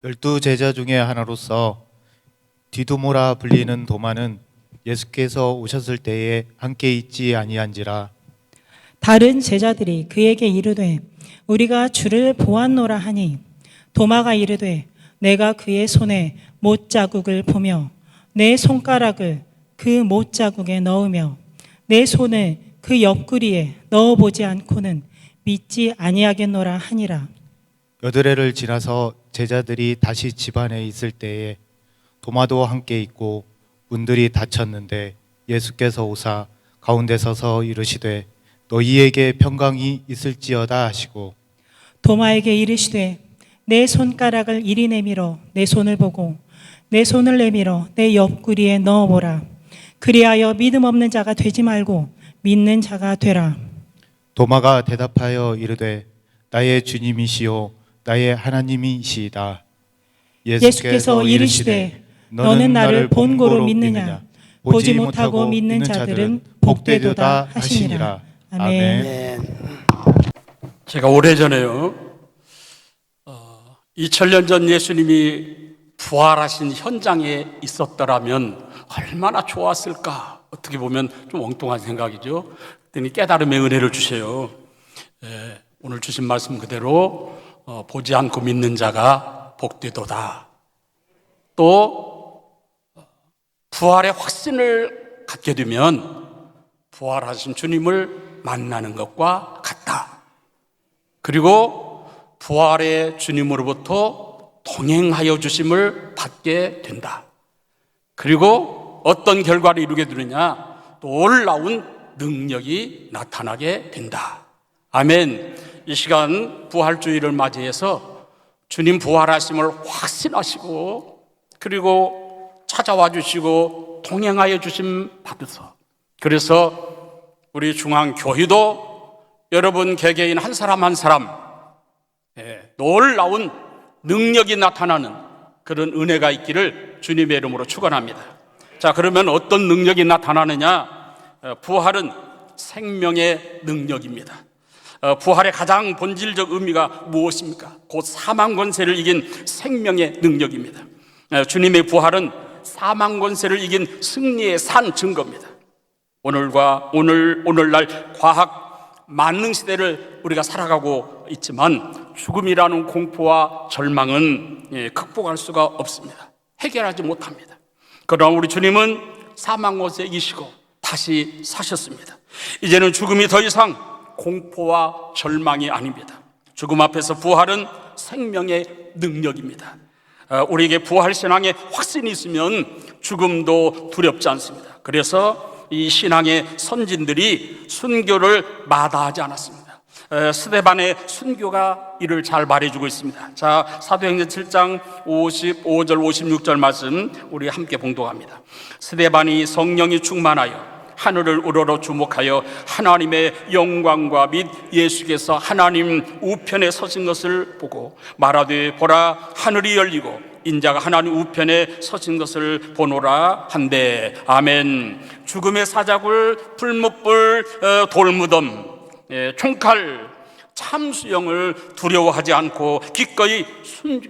열두 제자 중에 하나로서 디두모라 불리는 도마는 예수께서 오셨을 때에 함께 있지 아니한지라. 다른 제자들이 그에게 이르되 우리가 주를 보았노라 하니 도마가 이르되 내가 그의 손에 못자국을 보며 내 손가락을 그 못자국에 넣으며 내 손을 그 옆구리에 넣어보지 않고는 믿지 아니하겠노라 하니라. 여드레를 지나서 제자들이 다시 집안에 있을 때에 도마도 함께 있고 문들이 닫혔는데 예수께서 오사 가운데 서서 이르시되 너희에게 평강이 있을지어다 하시고 도마에게 이르시되 내 손가락을 이리 내밀어 내 손을 보고 내 손을 내밀어 내 옆구리에 넣어보라. 그리하여 믿음 없는 자가 되지 말고 믿는 자가 되라. 도마가 대답하여 이르되 나의 주님이시요 나의 하나님이시이다. 예수께서 이르시되 너는 나를 본고로 믿느냐 보지 못하고 믿는 자들은 복되도다 하시니라. 아멘. 제가 오래전에요 2000년 전 예수님이 부활하신 현장에 있었더라면 얼마나 좋았을까. 어떻게 보면 좀 엉뚱한 생각이죠. 그랬더니 깨달음의 은혜를 주세요. 오늘 주신 말씀 그대로 보지 않고 믿는 자가 복되도다. 또 부활의 확신을 갖게 되면 부활하신 주님을 만나는 것과 같다. 그리고 부활의 주님으로부터 동행하여 주심을 받게 된다. 그리고 어떤 결과를 이루게 되느냐, 놀라운 능력이 나타나게 된다. 아멘. 이 시간 부활주의를 맞이해서 주님 부활하심을 확신하시고 그리고 찾아와 주시고 동행하여 주심 받으소. 그래서 우리 중앙교회도 여러분 개개인 한 사람 한 사람 놀라운 능력이 나타나는 그런 은혜가 있기를 주님의 이름으로 축원합니다. 자, 그러면 어떤 능력이 나타나느냐? 부활은 생명의 능력입니다. 부활의 가장 본질적 의미가 무엇입니까? 곧 사망 권세를 이긴 생명의 능력입니다. 주님의 부활은 사망 권세를 이긴 승리의 산 증거입니다. 오늘날 과학 만능 시대를 우리가 살아가고 있지만 죽음이라는 공포와 절망은 극복할 수가 없습니다. 해결하지 못합니다. 그러나 우리 주님은 사망 권세 이기시고 다시 사셨습니다. 이제는 죽음이 더 이상 공포와 절망이 아닙니다. 죽음 앞에서 부활은 생명의 능력입니다. 우리에게 부활 신앙의 확신이 있으면 죽음도 두렵지 않습니다. 그래서 이 신앙의 선진들이 순교를 마다하지 않았습니다. 스데반의 순교가 이를 잘 말해주고 있습니다. 자, 사도행전 7장 55절 56절 말씀 우리 함께 봉독합니다. 스데반이 성령이 충만하여 하늘을 우러러 주목하여 하나님의 영광과 및 예수께서 하나님 우편에 서신 것을 보고 말하되 보라 하늘이 열리고 인자가 하나님 우편에 서신 것을 보노라 한데 아멘. 죽음의 사자굴, 불못불, 돌무덤, 총칼, 참수형을 두려워하지 않고 기꺼이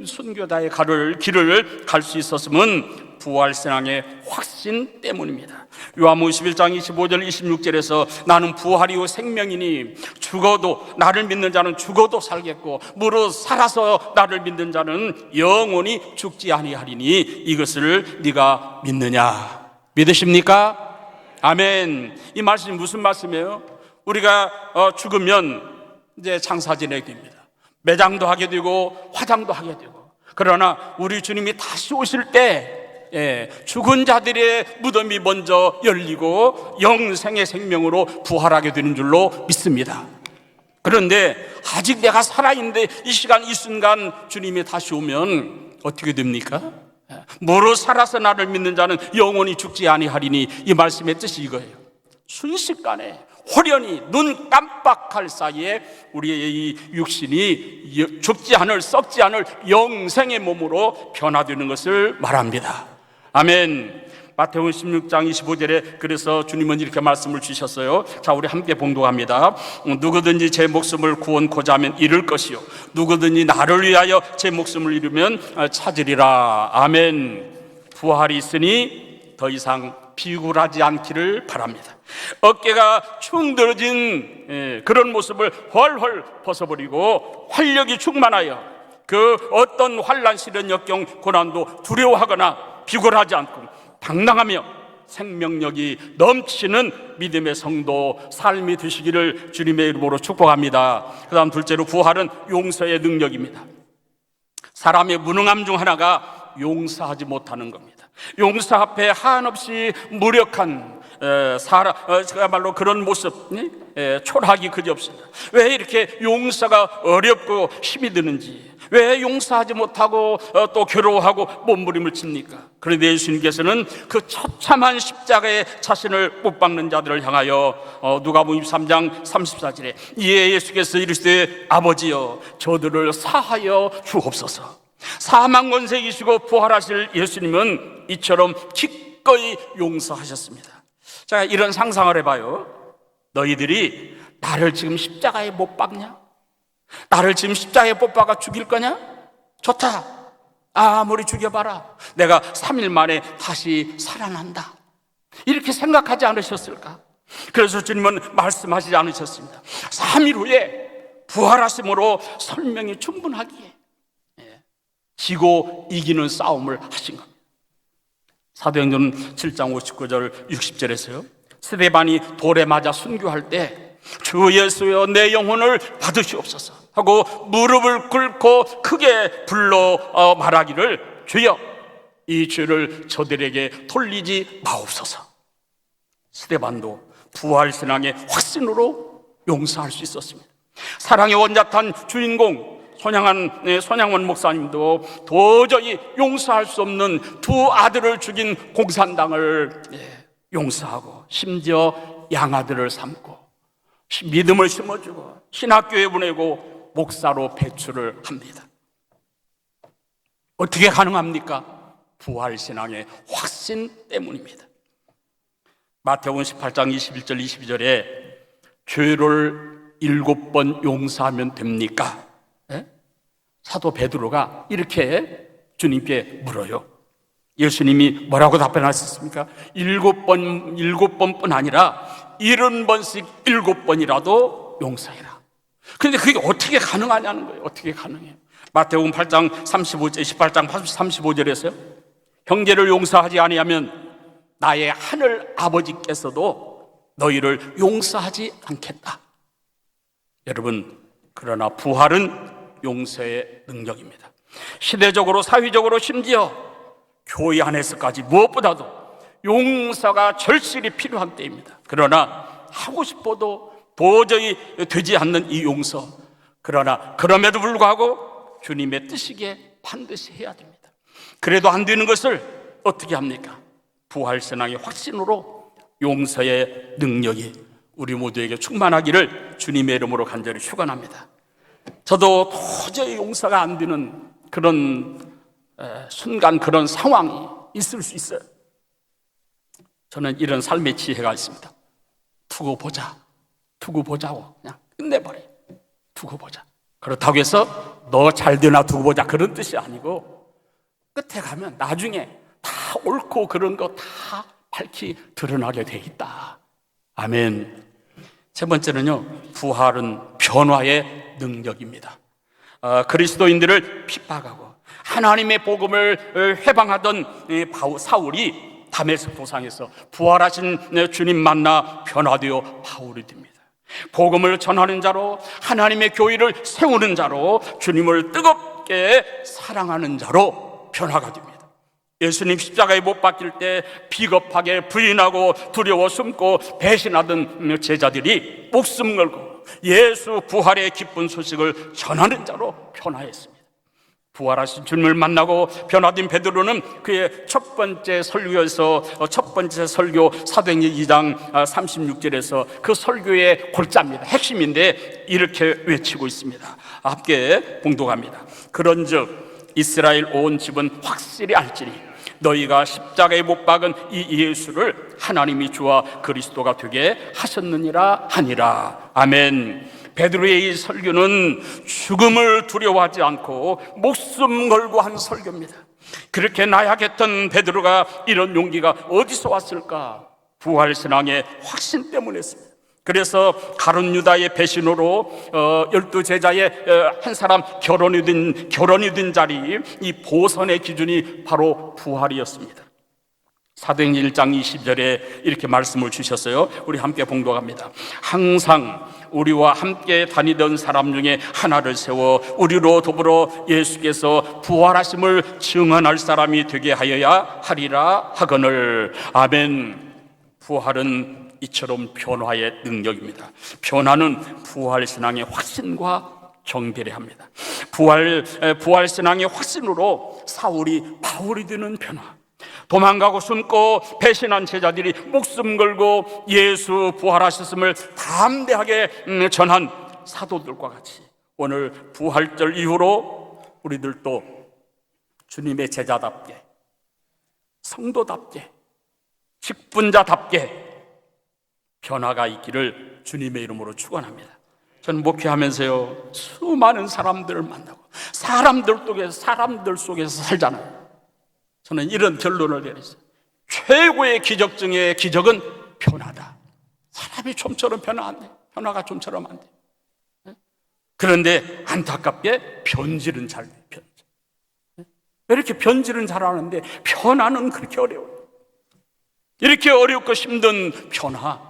순교자의 길을 갈 수 있었음은 부활신앙의 확신 때문입니다. 요한복음 11장 25절 26절에서 나는 부활이요 생명이니 죽어도 나를 믿는 자는 죽어도 살겠고 무릇 살아서 나를 믿는 자는 영원히 죽지 아니하리니 이것을 네가 믿느냐? 믿으십니까? 아멘. 이 말씀이 무슨 말씀이에요? 우리가 죽으면 이제 장사 지내게 됩니다. 매장도 하게 되고 화장도 하게 되고. 그러나 우리 주님이 다시 오실 때 죽은 자들의 무덤이 먼저 열리고 영생의 생명으로 부활하게 되는 줄로 믿습니다. 그런데 아직 내가 살아있는데 이 시간 이 순간 주님이 다시 오면 어떻게 됩니까? 무릇 살아서 나를 믿는 자는 영원히 죽지 아니하리니 이 말씀의 뜻이 이거예요. 순식간에 호련히 눈 깜빡할 사이에 우리의 이 육신이 죽지 않을 썩지 않을 영생의 몸으로 변화되는 것을 말합니다. 아멘. 마태복음 16장 25절에 그래서 주님은 이렇게 말씀을 주셨어요. 자, 우리 함께 봉독합니다. 누구든지 제 목숨을 구원코자 하면 잃을 것이요 누구든지 나를 위하여 제 목숨을 잃으면 찾으리라. 아멘. 부활이 있으니 더 이상 비굴하지 않기를 바랍니다. 어깨가 충 들어진 그런 모습을 훨훨 벗어버리고 활력이 충만하여 그 어떤 환난 시련 역경 고난도 두려워하거나 비굴하지 않고 당당하며 생명력이 넘치는 믿음의 성도 삶이 되시기를 주님의 이름으로 축복합니다. 그 다음 둘째로 부활은 용서의 능력입니다. 사람의 무능함 중 하나가 용서하지 못하는 겁니다. 용서 앞에 한없이 무력한 그야말로 그런 모습, 초라하기 그지없습니다. 왜 이렇게 용서가 어렵고 힘이 드는지, 왜 용서하지 못하고 또 괴로워하고 몸부림을 칩니까? 그런데 예수님께서는 그 처참한 십자가에 자신을 못 박는 자들을 향하여 누가복음 23장 34절에 이에 예수께서 이르시되 아버지여 저들을 사하여 주옵소서. 사망 권세 이시고 부활하실 예수님은 이처럼 기꺼이 용서하셨습니다. 자, 이런 상상을 해봐요. 너희들이 나를 지금 십자가에 못 박냐? 나를 지금 십자가에 못 박아 죽일 거냐? 좋다. 아무리 죽여봐라. 내가 3일 만에 다시 살아난다. 이렇게 생각하지 않으셨을까? 그래서 주님은 말씀하시지 않으셨습니다. 3일 후에 부활하심으로 설명이 충분하기에 지고 이기는 싸움을 하신 겁니다. 사도행전 7장 59절 60절에서요 스데반이 돌에 맞아 순교할 때 주 예수여 내 영혼을 받으시옵소서 하고 무릎을 꿇고 크게 불러 말하기를 주여 이 죄를 저들에게 돌리지 마옵소서. 스데반도 부활신앙의 확신으로 용서할 수 있었습니다. 사랑의 원자탄 주인공 손양원 목사님도 도저히 용서할 수 없는 두 아들을 죽인 공산당을 용서하고 심지어 양아들을 삼고 믿음을 심어주고 신학교에 보내고 목사로 배출을 합니다. 어떻게 가능합니까? 부활신앙의 확신 때문입니다. 마태복음 18장 21절 22절에 죄를 7번 용서하면 됩니까? 사도 베드로가 이렇게 주님께 물어요. 예수님이 뭐라고 답변하셨습니까? 7번뿐 아니라 70번씩 7번이라도 용서해라. 그런데 그게 어떻게 가능하냐는 거예요. 어떻게 가능해요? 마태복음 8장 35절, 18장 35절에서요 형제를 용서하지 아니하면 나의 하늘 아버지께서도 너희를 용서하지 않겠다. 여러분, 그러나 부활은 용서의 능력입니다. 시대적으로 사회적으로 심지어 교회 안에서까지 무엇보다도 용서가 절실히 필요한 때입니다. 그러나 하고 싶어도 도저히 되지 않는 이 용서, 그러나 그럼에도 불구하고 주님의 뜻이기에 반드시 해야 됩니다. 그래도 안 되는 것을 어떻게 합니까? 부활신앙의 확신으로 용서의 능력이 우리 모두에게 충만하기를 주님의 이름으로 간절히 축원합니다. 저도 도저히 용서가 안 되는 그런 순간, 그런 상황이 있을 수 있어요. 저는 이런 삶의 지혜가 있습니다. 두고 보자고 그냥 끝내버려. 두고 보자. 그렇다고 해서 너 잘 되나 두고 보자 그런 뜻이 아니고 끝에 가면 나중에 다 옳고 그런 거 다 밝히 드러나게 돼 있다. 아멘. 세 번째는요, 부활은 변화의 능력입니다. 그리스도인들을 핍박하고 하나님의 복음을 회방하던 사울이 다메섹 도상에서 부활하신 주님 만나 변화되어 바울이 됩니다. 복음을 전하는 자로, 하나님의 교회를 세우는 자로, 주님을 뜨겁게 사랑하는 자로 변화가 됩니다. 예수님 십자가에 못 박힐 때 비겁하게 부인하고 두려워 숨고 배신하던 제자들이 목숨 걸고 예수 부활의 기쁜 소식을 전하는 자로 변화했습니다. 부활하신 주님을 만나고 변화된 베드로는 그의 첫 번째 설교에서 첫 번째 설교 사도행전 2장 36절에서 그 설교의 골자입니다. 핵심인데 이렇게 외치고 있습니다. 함께 봉독합니다. 그런즉 이스라엘 온 집은 확실히 알지니 너희가 십자가에 못 박은 이 예수를 하나님이 주와 그리스도가 되게 하셨느니라 하니라. 아멘. 베드로의 이 설교는 죽음을 두려워하지 않고 목숨 걸고 한 설교입니다. 그렇게 나약했던 베드로가 이런 용기가 어디서 왔을까? 부활신앙의 확신 때문이었습니다. 그래서 가룟 유다의 배신으로 12제자의 한 사람 결혼이 된 자리, 이 보선의 기준이 바로 부활이었습니다. 사도행전 1장 20절에 이렇게 말씀을 주셨어요. 우리 함께 봉독합니다. 항상 우리와 함께 다니던 사람 중에 하나를 세워 우리로 더불어 예수께서 부활하심을 증언할 사람이 되게 하여야 하리라 하거늘. 아멘. 부활은 이처럼 변화의 능력입니다. 변화는 부활신앙의 확신과 정비례합니다. 부활신앙의 확신으로 사울이 바울이 되는 변화, 도망가고 숨고 배신한 제자들이 목숨 걸고 예수 부활하셨음을 담대하게 전한 사도들과 같이 오늘 부활절 이후로 우리들도 주님의 제자답게, 성도답게, 직분자답게 변화가 있기를 주님의 이름으로 축원합니다. 저는 목회하면서요, 수많은 사람들을 만나고 사람들 속에서 살잖아요. 저는 이런 결론을 내렸어요. 최고의 기적 중에 기적은 변화다. 사람이 좀처럼 변화 안 돼. 변화가 좀처럼 안 돼. 그런데 안타깝게 변질은 잘 돼. 변질. 왜 이렇게 변질은 잘하는데 변화는 그렇게 어려워요? 이렇게 어렵고 힘든 변화,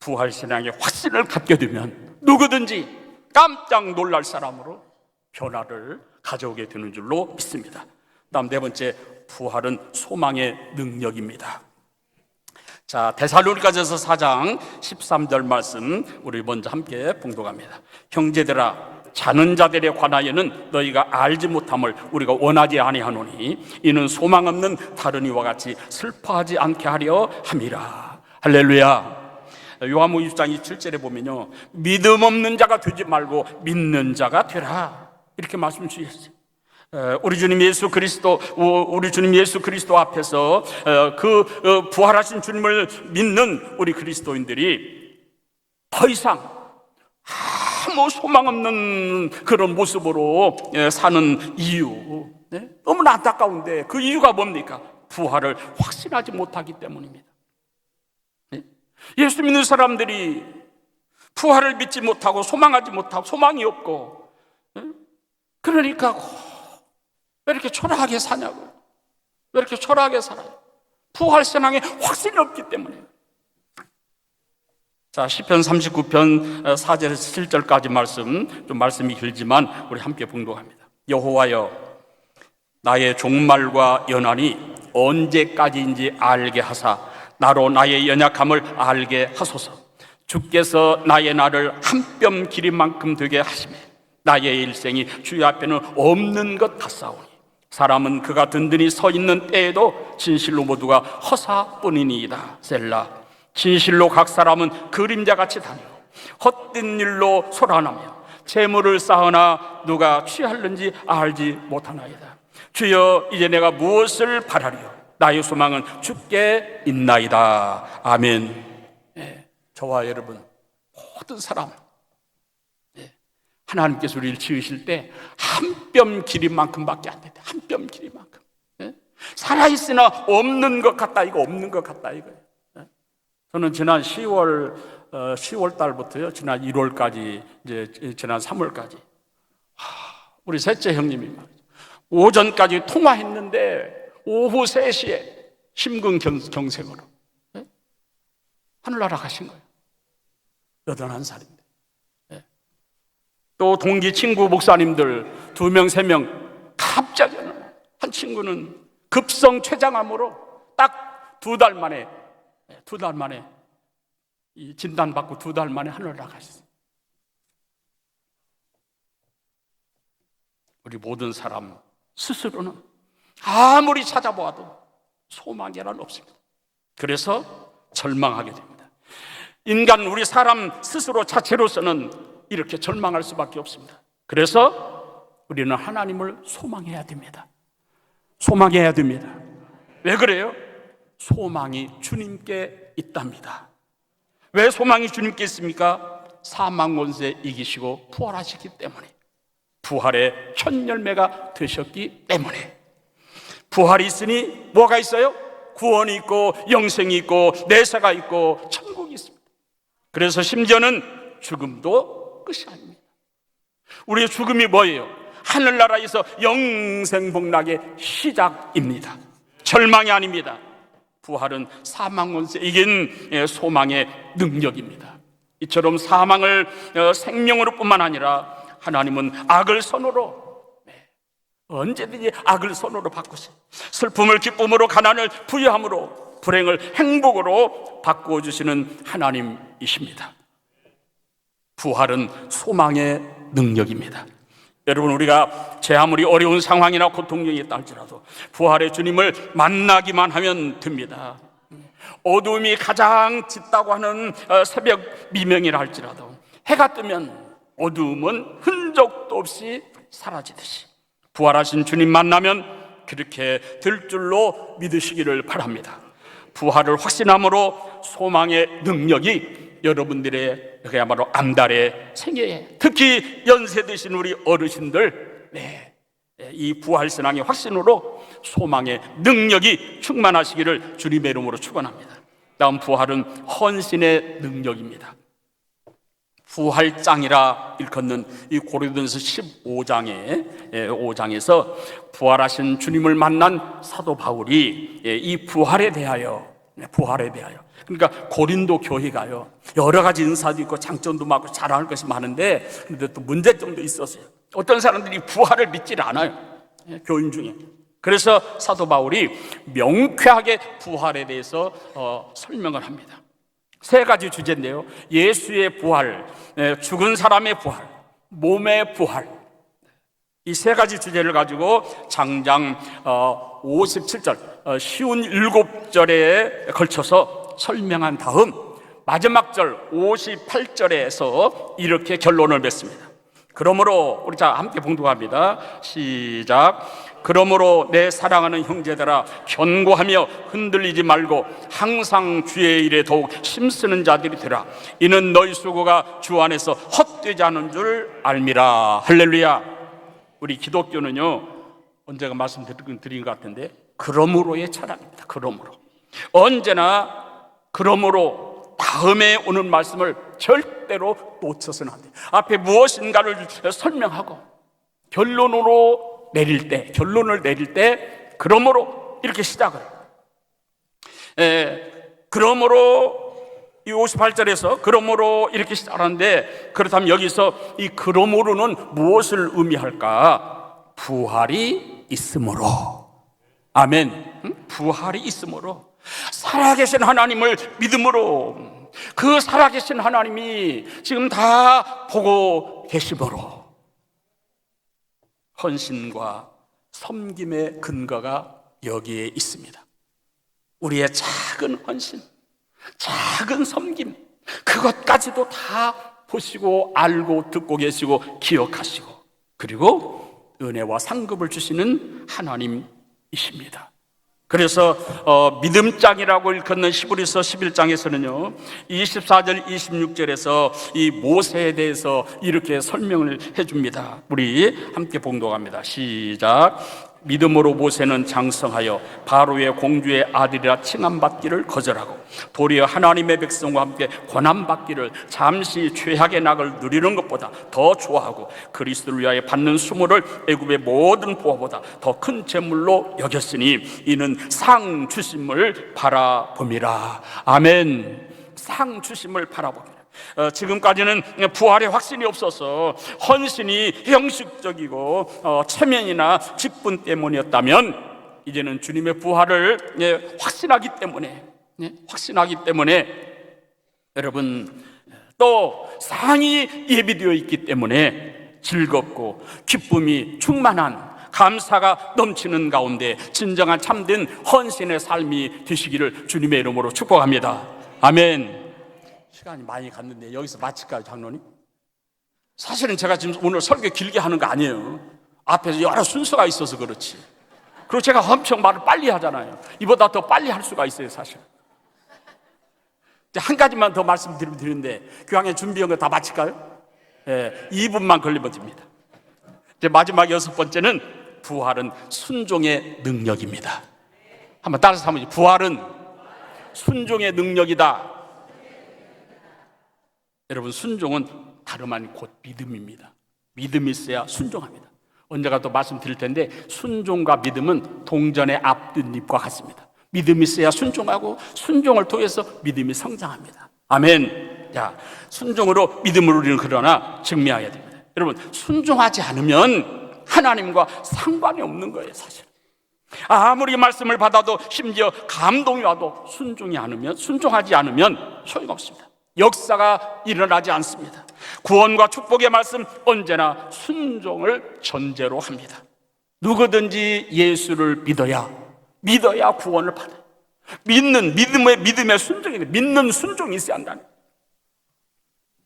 부활신앙의 확신을 갖게 되면 누구든지 깜짝 놀랄 사람으로 변화를 가져오게 되는 줄로 믿습니다. 다음 네 번째, 부활은 소망의 능력입니다. 자, 데살로니가전서 4장 13절 말씀 우리 먼저 함께 봉독합니다. 형제들아, 자는 자들에 관하여는 너희가 알지 못함을 우리가 원하지 아니하노니 이는 소망 없는 다른 이와 같이 슬퍼하지 않게 하려 함이라. 할렐루야. 요한복음 20장 27절에 보면요, 믿음 없는 자가 되지 말고 믿는 자가 되라, 이렇게 말씀 주셨어요. 우리 주님 예수 그리스도 앞에서 부활하신 주님을 믿는 우리 그리스도인들이 더 이상 아무 소망 없는 그런 모습으로 사는 이유, 너무나 안타까운데 그 이유가 뭡니까? 부활을 확신하지 못하기 때문입니다. 예수 믿는 사람들이 부활을 믿지 못하고 소망하지 못하고 소망이 없고, 그러니까 왜 이렇게 초라하게 사냐고요. 왜 이렇게 초라하게 살아요? 부활신앙에 확신이 없기 때문이에요. 자, 시편 39편 4절에서 7절까지 말씀, 좀 말씀이 길지만 우리 함께 봉독합니다. 여호와여, 나의 종말과 연한이 언제까지인지 알게 하사 나로 나의 연약함을 알게 하소서. 주께서 나의 날을 한 뼘 길이만큼 되게 하시매 나의 일생이 주의 앞에는 없는 것 같사오니 사람은 그가 든든히 서 있는 때에도 진실로 모두가 허사뿐이니이다. 셀라. 진실로 각 사람은 그림자같이 다니고 헛된 일로 소란하며 재물을 쌓으나 누가 취하는지 알지 못하나이다. 주여, 이제 내가 무엇을 바라리요? 나의 소망은 주께 있나이다. 아멘. 저와 여러분 모든 사람, 하나님께서 우리를 지으실 때 한 뼘 길이만큼밖에 안 된다. 한 뼘 길이만큼. 살아있으나 없는 것 같다, 이거 없는 것 같다, 이거예요. 저는 지난 10월 달부터요, 지난 1월까지, 이제 지난 3월까지, 우리 셋째 형님이 말이죠, 오전까지 통화했는데 오후 3시에 심근경색으로 하늘나라 가신 거예요. 81살인데. 또 동기 친구 목사님들 2명, 3명 갑자기 한 친구는 급성 췌장암으로 딱 2달 만에 이 진단받고 2달 만에 하늘나라 가셨어요. 우리 모든 사람 스스로는 아무리 찾아보아도 소망이란 없습니다. 그래서 절망하게 됩니다. 인간, 우리 사람 스스로 자체로서는 이렇게 절망할 수밖에 없습니다. 그래서 우리는 하나님을 소망해야 됩니다. 소망해야 됩니다. 왜 그래요? 소망이 주님께 있답니다. 왜 소망이 주님께 있습니까? 사망 권세 이기시고 부활하셨기 때문에, 부활의 첫 열매가 되셨기 때문에. 부활이 있으니 뭐가 있어요? 구원이 있고 영생이 있고 내세가 있고 천국이 있습니다. 그래서 심지어는 죽음도 끝이 아닙니다. 우리의 죽음이 뭐예요? 하늘나라에서 영생복락의 시작입니다. 절망이 아닙니다. 부활은 사망 권세 이긴 소망의 능력입니다. 이처럼 사망을 생명으로 뿐만 아니라 하나님은 악을 선으로, 언제든지 악을 선으로 바꾸세요. 슬픔을 기쁨으로, 가난을 부유함으로, 불행을 행복으로 바꾸어주시는 하나님이십니다. 부활은 소망의 능력입니다. 여러분, 우리가 제 아무리 어려운 상황이나 고통이 있다 할지라도 부활의 주님을 만나기만 하면 됩니다. 어두움이 가장 짙다고 하는 새벽 미명이라 할지라도 해가 뜨면 어두움은 흔적도 없이 사라지듯이 부활하신 주님 만나면 그렇게 될 줄로 믿으시기를 바랍니다. 부활을 확신함으로 소망의 능력이 여러분들의 그야말로 암달의 생애에, 특히 연세 드신 우리 어르신들, 이 부활신앙의 확신으로 소망의 능력이 충만하시기를 주님의 이름으로 축원합니다. 다음, 부활은 헌신의 능력입니다. 부활장이라 일컫는 이 고린도전서 15장에서 부활하신 주님을 만난 사도 바울이 이 부활에 대하여, 그러니까 고린도 교회가요, 여러 가지 인사도 있고 장점도 많고 자랑할 것이 많은데, 근데 또 문제점도 있었어요. 어떤 사람들이 부활을 믿지 않아요, 교인 중에. 그래서 사도 바울이 명쾌하게 부활에 대해서 설명을 합니다. 세 가지 주제인데요. 예수의 부활, 죽은 사람의 부활, 몸의 부활. 이 세 가지 주제를 가지고 장장 57절, 쉬운 7절에 걸쳐서 설명한 다음 마지막 절 58절에서 이렇게 결론을 맺습니다. 그러므로, 우리 자 함께 봉독합니다. 시작. 그러므로 내 사랑하는 형제들아, 견고하며 흔들리지 말고 항상 주의 일에 더욱 힘쓰는 자들이 되라. 이는 너희 수고가 주 안에서 헛되지 않은 줄 알미라. 할렐루야. 우리 기독교는요, 언제가 말씀드린 것 같은데, 그러므로의 철학입니다. 그러므로. 언제나 그러므로 다음에 오는 말씀을 절대로 놓쳐서는 안 돼요. 앞에 무엇인가를 설명하고 결론을 내릴 때 그러므로 이렇게 시작을 해요. 그러므로 이 58절에서 그러므로 이렇게 시작하는데, 그렇다면 여기서 이 그러므로는 무엇을 의미할까? 부활이 있으므로. 아멘. 부활이 있으므로, 살아계신 하나님을 믿음으로, 그 살아계신 하나님이 지금 다 보고 계시므로, 헌신과 섬김의 근거가 여기에 있습니다. 우리의 작은 헌신, 작은 섬김, 그것까지도 다 보시고 알고 듣고 계시고 기억하시고, 그리고 은혜와 상급을 주시는 하나님이십니다. 그래서 믿음장이라고 일컫는 히브리서 11장에서는요 24절 26절에서 이 모세에 대해서 이렇게 설명을 해줍니다. 우리 함께 봉독합니다. 시작. 믿음으로 모세는 장성하여 바로의 공주의 아들이라 칭함받기를 거절하고 도리어 하나님의 백성과 함께 고난받기를 잠시 죄악의 낙을 누리는 것보다 더 좋아하고 그리스도를 위하여 받는 수모를 애굽의 모든 보화보다 더 큰 재물로 여겼으니 이는 상 주심을 바라봄이라. 아멘. 상 주심을 바라봅니다. 지금까지는 부활의 확신이 없어서 헌신이 형식적이고 체면이나 직분 때문이었다면, 이제는 주님의 부활을 확신하기 때문에 여러분, 또 상이 예비되어 있기 때문에 즐겁고 기쁨이 충만한, 감사가 넘치는 가운데 진정한 참된 헌신의 삶이 되시기를 주님의 이름으로 축복합니다. 아멘. 시간이 많이 갔는데 여기서 마칠까요, 장로님? 사실은 제가 지금 오늘 설교 길게 하는 거 아니에요. 앞에서 여러 순서가 있어서 그렇지. 그리고 제가 엄청 말을 빨리 하잖아요. 이보다 더 빨리 할 수가 있어요, 사실. 이제 한 가지만 더 말씀드리는데, 교황의 준비한 거 다 마칠까요? 2분만 걸리면 됩니다. 이제 마지막 6번째는 부활은 순종의 능력입니다. 한번 따라서 한번, 부활은 순종의 능력이다. 여러분, 순종은 다름 아닌 곧 믿음입니다. 믿음이 있어야 순종합니다. 언제가 또 말씀드릴 텐데, 순종과 믿음은 동전의 앞뒷잎과 같습니다. 믿음이 있어야 순종하고, 순종을 통해서 믿음이 성장합니다. 아멘. 자, 순종으로 믿음으로 우리는 그러나 증명해야 됩니다. 여러분, 순종하지 않으면 하나님과 상관이 없는 거예요, 사실. 아무리 말씀을 받아도, 심지어 감동이 와도 순종하지 않으면 소용가 없습니다. 역사가 일어나지 않습니다. 구원과 축복의 말씀, 언제나 순종을 전제로 합니다. 누구든지 예수를 믿어야 구원을 받아요. 믿음의 순종이, 믿는 순종이 있어야 한다는.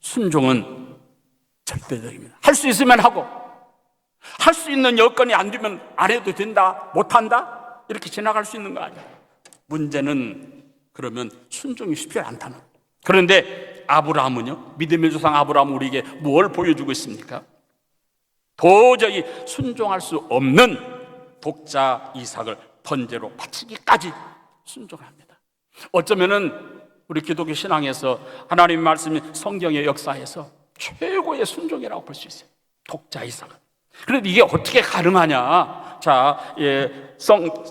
순종은 절대적입니다. 할 수 있으면 하고, 할 수 있는 여건이 안 되면 안 해도 된다, 못한다, 이렇게 지나갈 수 있는 거 아니에요. 문제는 그러면 순종이 쉽지 않다는. 그런데 아브라함은요, 믿음의 조상 아브라함은 우리에게 뭘 보여주고 있습니까? 도저히 순종할 수 없는 독자 이삭을 번제로 바치기까지 순종합니다. 어쩌면은 우리 기독교 신앙에서 하나님 말씀이 성경의 역사에서 최고의 순종이라고 볼 수 있어요. 독자 이삭은. 그런데 이게 어떻게 가능하냐? 자,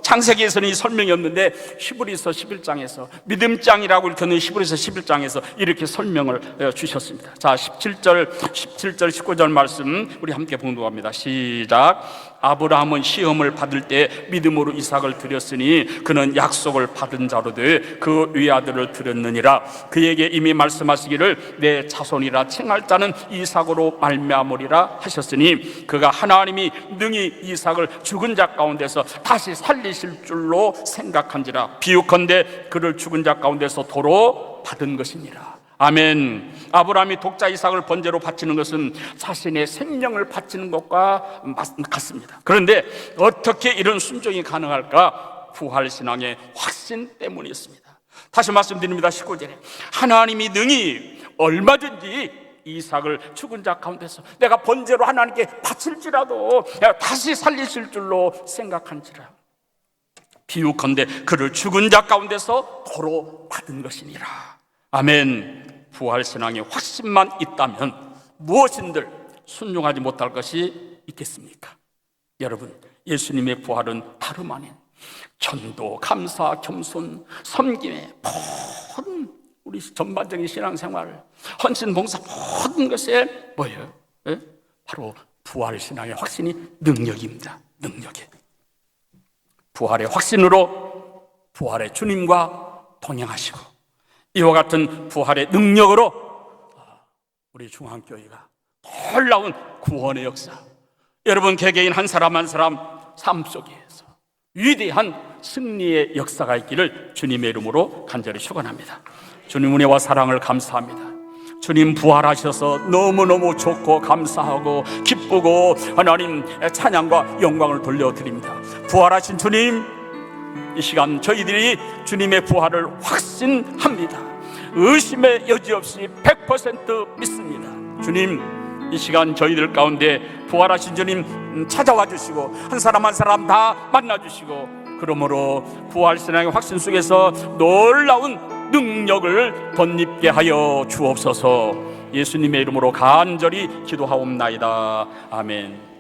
창세기에서는 이 설명이 없는데 히브리서 11장에서 믿음장이라고 일컫는 히브리서 11장에서 이렇게 설명을 주셨습니다. 자, 17절 19절 말씀 우리 함께 봉독합니다. 시작. 아브라함은 시험을 받을 때 믿음으로 이삭을 드렸으니 그는 약속을 받은 자로 돼 그 외아들을 드렸느니라. 그에게 이미 말씀하시기를 내 자손이라 칭할 자는 이삭으로 말미암으리라 하셨으니 그가 하나님이 능히 이삭을 죽은 자 가운데서 다시 살리실 줄로 생각한지라. 비유컨대 그를 죽은 자 가운데서 도로 받은 것이니라. 아멘. 아브라함이 독자 이삭을 번제로 바치는 것은 자신의 생명을 바치는 것과 같습니다. 그런데 어떻게 이런 순종이 가능할까? 부활신앙의 확신 때문이었습니다. 다시 말씀드립니다. 19절에 하나님이 능히 얼마든지 이삭을 죽은 자 가운데서 내가 번제로 하나님께 바칠지라도 다시 살리실 줄로 생각한지라. 비유컨대 그를 죽은 자 가운데서 도로 받은 것이니라. 아멘. 부활신앙의 확신만 있다면 무엇인들 순종하지 못할 것이 있겠습니까? 여러분, 예수님의 부활은 다름 아닌 전도, 감사, 겸손, 섬김의 모든 우리 전반적인 신앙생활, 헌신, 봉사 모든 것에 뭐예요? 바로 부활신앙의 확신이 능력입니다. 능력이. 부활의 확신으로 부활의 주님과 동행하시고 이와 같은 부활의 능력으로 우리 중앙교회가 놀라운 구원의 역사, 여러분 개개인 한 사람 한 사람 삶 속에서 위대한 승리의 역사가 있기를 주님의 이름으로 간절히 축원합니다. 주님 은혜와 사랑을 감사합니다. 주님 부활하셔서 너무너무 좋고 감사하고 기쁘고 하나님 찬양과 영광을 돌려드립니다. 부활하신 주님, 이 시간 저희들이 주님의 부활을 확신합니다. 의심의 여지 없이 100% 믿습니다. 주님, 이 시간 저희들 가운데 부활하신 주님 찾아와 주시고 한 사람 한 사람 다 만나 주시고, 그러므로 부활신앙의 확신 속에서 놀라운 능력을 덧입게 하여 주옵소서. 예수님의 이름으로 간절히 기도하옵나이다. 아멘.